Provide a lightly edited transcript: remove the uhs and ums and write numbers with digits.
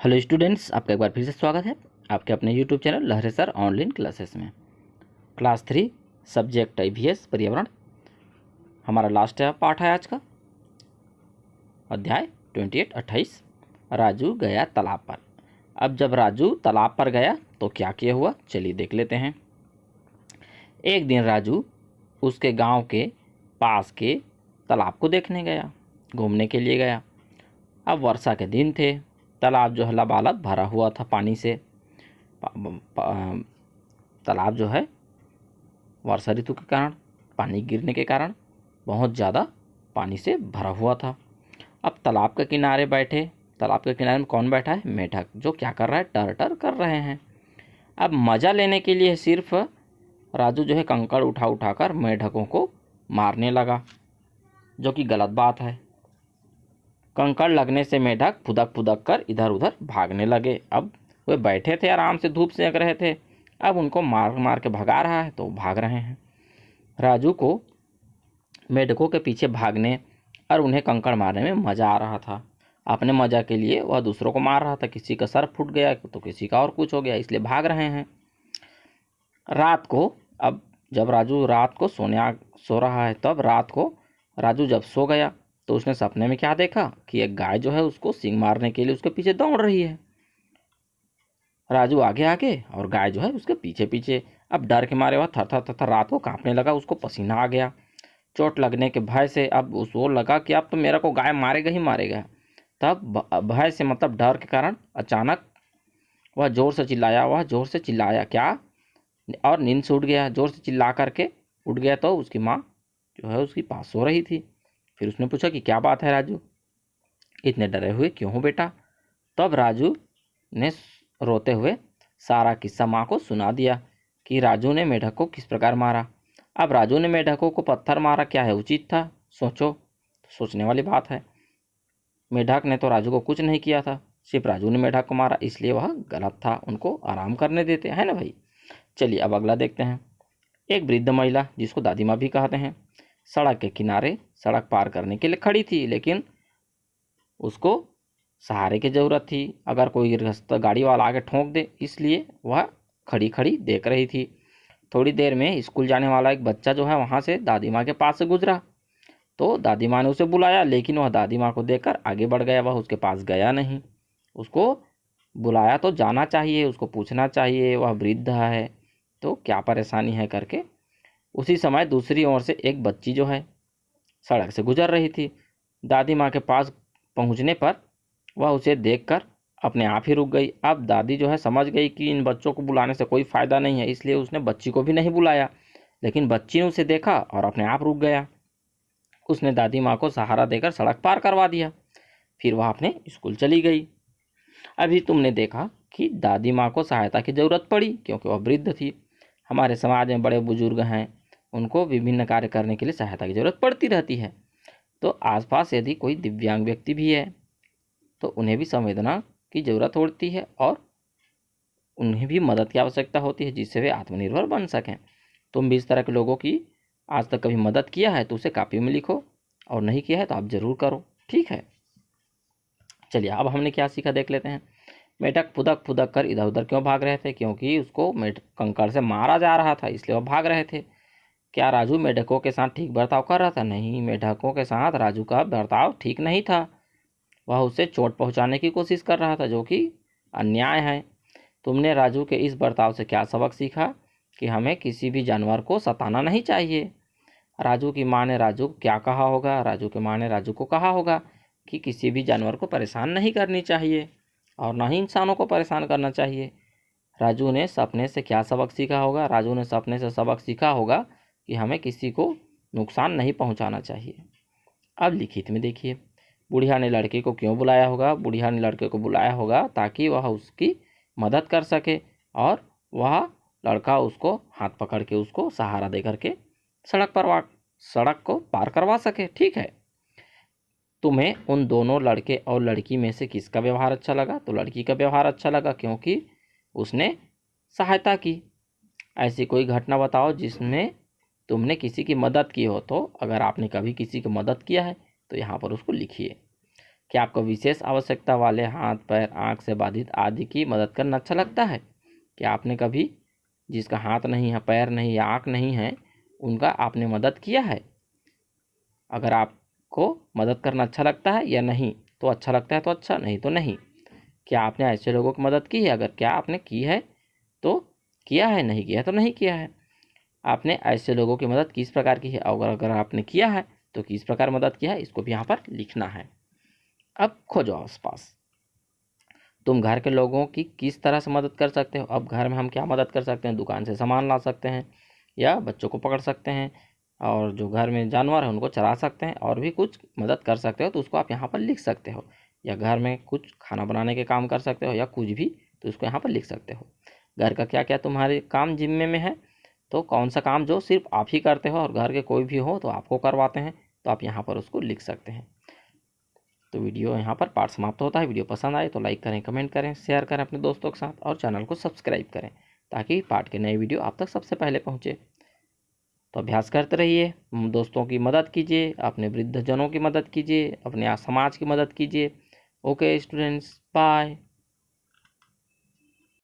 Hello students, आपका एक बार फिर से स्वागत है आपके अपने यूट्यूब चैनल लहरे सर ऑनलाइन क्लासेस में। क्लास 3 सब्जेक्ट ईवीएस पर्यावरण हमारा लास्ट पार्ट है आज का। अध्याय 28 राजू गया तालाब पर। अब जब राजू तालाब पर गया तो क्या किया हुआ, चलिए देख लेते हैं। एक दिन राजू उसके गांव के पास के तालाब को देखने गया, घूमने के लिए गया। अब वर्षा के दिन थे, तालाब जो है लबालब भरा हुआ था पानी से। तालाब जो है वर्षा ऋतु के कारण, पानी गिरने के कारण बहुत ज़्यादा पानी से भरा हुआ था। अब तालाब के किनारे बैठे, तालाब के किनारे में कौन बैठा है? मेढक, जो क्या कर रहा है? टर टर कर रहे हैं। अब मज़ा लेने के लिए सिर्फ राजू जो है कंकड़ उठा उठाकर मेढकों को मारने लगा, जो कि गलत बात है। कंकड़ लगने से मेढक फुदक फुदक कर इधर उधर भागने लगे। अब वे बैठे थे, आराम से धूप सेंक रहे थे, अब उनको मार मार के भगा रहा है तो भाग रहे हैं। राजू को मेढकों के पीछे भागने और उन्हें कंकड़ मारने में मज़ा आ रहा था। अपने मज़ा के लिए वह दूसरों को मार रहा था। किसी का सर फूट गया तो किसी का और कुछ हो गया, इसलिए भाग रहे हैं। रात को, अब जब राजू रात को सो रहा है, तब रात को राजू जब सो गया तो उसने सपने में क्या देखा कि एक गाय जो है उसको सींग मारने के लिए उसके पीछे दौड़ रही है। राजू आगे आगे और गाय जो है उसके पीछे पीछे। अब डर के मारे वह थर थर थर रात को कांपने लगा, उसको पसीना आ गया चोट लगने के भय से। अब उसको लगा कि अब तो मेरा को गाय मारेगा ही मारेगा। तब भय से मतलब डर के कारण अचानक वह जोर से चिल्लाया क्या, और नींद से उठ गया। जोर से चिल्ला करके उठ गया तो उसकी माँ जो है उसके पास सो रही थी। फिर उसने पूछा कि क्या बात है राजू, इतने डरे हुए क्यों हो बेटा? तब राजू ने रोते हुए सारा किस्सा माँ को सुना दिया कि राजू ने मेढक को किस प्रकार मारा। अब राजू ने मेढकों को पत्थर मारा, क्या है उचित था? सोचो, सोचने वाली बात है। मेढक ने तो राजू को कुछ नहीं किया था, सिर्फ राजू ने मेढक को मारा, इसलिए वह गलत था। उनको आराम करने देते हैं ना भाई। चलिए अब अगला देखते हैं। एक वृद्ध महिला, जिसको दादी माँ भी कहते हैं, सड़क के किनारे सड़क पार करने के लिए खड़ी थी, लेकिन उसको सहारे की ज़रूरत थी। अगर कोई रास्ता गाड़ी वाला आगे ठोंक दे, इसलिए वह खड़ी खड़ी देख रही थी। थोड़ी देर में स्कूल जाने वाला एक बच्चा जो है वहाँ से दादी माँ के पास से गुजरा, तो दादी माँ ने उसे बुलाया, लेकिन वह दादी माँ को देखकर आगे बढ़ गया। वह उसके पास गया नहीं। उसको बुलाया तो जाना चाहिए, उसको पूछना चाहिए, वह वृद्ध है तो क्या परेशानी है करके। उसी समय दूसरी ओर से एक बच्ची जो है सड़क से गुजर रही थी। दादी माँ के पास पहुँचने पर वह उसे देखकर अपने आप ही रुक गई। अब दादी जो है समझ गई कि इन बच्चों को बुलाने से कोई फ़ायदा नहीं है, इसलिए उसने बच्ची को भी नहीं बुलाया। लेकिन बच्ची ने उसे देखा और अपने आप रुक गया। उसने दादी माँ को सहारा देकर सड़क पार करवा दिया। फिर वह अपने स्कूल चली गई। अभी तुमने देखा कि दादी माँ को सहायता की ज़रूरत पड़ी क्योंकि वह वृद्ध थी। हमारे समाज में बड़े बुजुर्ग हैं, उनको विभिन्न कार्य करने के लिए सहायता की ज़रूरत पड़ती रहती है। तो आसपास यदि कोई दिव्यांग व्यक्ति भी है तो उन्हें भी संवेदना की ज़रूरत होती है और उन्हें भी मदद की आवश्यकता होती है, जिससे वे आत्मनिर्भर बन सकें। तुम भी इस तरह के लोगों की आज तक कभी मदद किया है तो उसे कापी में लिखो, और नहीं किया है तो आप ज़रूर करो, ठीक है। चलिए अब हमने क्या सीखा देख लेते हैं। मेढक फुदक फुदक कर इधर उधर क्यों भाग रहे थे? क्योंकि उसको कंकड़ से मारा जा रहा था, इसलिए वह भाग रहे थे। क्या राजू मेढकों के साथ ठीक बर्ताव कर रहा था? नहीं, मेढकों के साथ राजू का बर्ताव ठीक नहीं था। वह उसे चोट पहुंचाने की कोशिश कर रहा था, जो कि अन्याय है। तुमने राजू के इस बर्ताव से क्या सबक सीखा? कि हमें किसी भी जानवर को सताना नहीं चाहिए। राजू की माँ ने राजू को क्या कहा होगा? राजू की माँ ने राजू को कहा होगा कि किसी भी जानवर को परेशान नहीं करनी चाहिए और ना ही इंसानों को परेशान करना चाहिए। राजू ने सपने से क्या सबक सीखा होगा? राजू ने सपने से सबक सीखा होगा कि हमें किसी को नुकसान नहीं पहुंचाना चाहिए। अब लिखित में देखिए, बुढ़िया ने लड़के को क्यों बुलाया होगा? बुढ़िया ने लड़के को बुलाया होगा ताकि वह उसकी मदद कर सके और वह लड़का उसको हाथ पकड़ के उसको सहारा दे करके सड़क को पार करवा सके, ठीक है। तुम्हें उन दोनों लड़के और लड़की में से किसका व्यवहार अच्छा लगा? तो लड़की का व्यवहार अच्छा लगा, क्योंकि उसने सहायता की। ऐसी कोई घटना बताओ जिसमें तुमने किसी की मदद की हो। तो अगर आपने कभी किसी की मदद किया है तो यहाँ पर उसको लिखिए। क्या आपको विशेष आवश्यकता वाले हाथ, पैर, आँख से बाधित आदि की मदद करना अच्छा लगता है? क्या आपने कभी जिसका हाथ नहीं है, पैर नहीं या आँख नहीं है, उनका आपने मदद किया है? अगर आपको मदद करना अच्छा लगता है या नहीं, तो अच्छा लगता है तो अच्छा, नहीं तो नहीं। क्या आपने ऐसे लोगों की मदद की है? अगर क्या आपने की है तो किया है, नहीं किया है तो नहीं किया है। आपने ऐसे लोगों की मदद किस प्रकार की है, और अगर आपने किया है तो किस प्रकार मदद किया है, इसको भी यहाँ पर लिखना है। अब खोजो आसपास। तुम घर के लोगों की किस तरह से मदद कर सकते हो? अब घर में हम क्या मदद कर सकते हैं? दुकान से सामान ला सकते हैं, या बच्चों को पकड़ सकते हैं, और जो घर में जानवर है उनको चरा सकते हैं, और भी कुछ मदद कर सकते हो तो उसको आप यहाँ पर लिख सकते हो। या घर में कुछ खाना बनाने के काम कर सकते हो या कुछ भी, तो उसको यहाँ पर लिख सकते हो। घर का क्या क्या तुम्हारे काम जिम्मे में है, तो कौन सा काम जो सिर्फ आप ही करते हो और घर के कोई भी हो तो आपको करवाते हैं, तो आप यहाँ पर उसको लिख सकते हैं। तो वीडियो यहाँ पर पार्ट समाप्त होता है। वीडियो पसंद आए तो लाइक करें, कमेंट करें, शेयर करें अपने दोस्तों के साथ, और चैनल को सब्सक्राइब करें ताकि पार्ट के नए वीडियो आप तक सबसे पहले पहुँचे। तो अभ्यास करते रहिए, दोस्तों की मदद कीजिए, अपने वृद्धजनों की मदद कीजिए, अपने समाज की मदद कीजिए। Okay students, bye.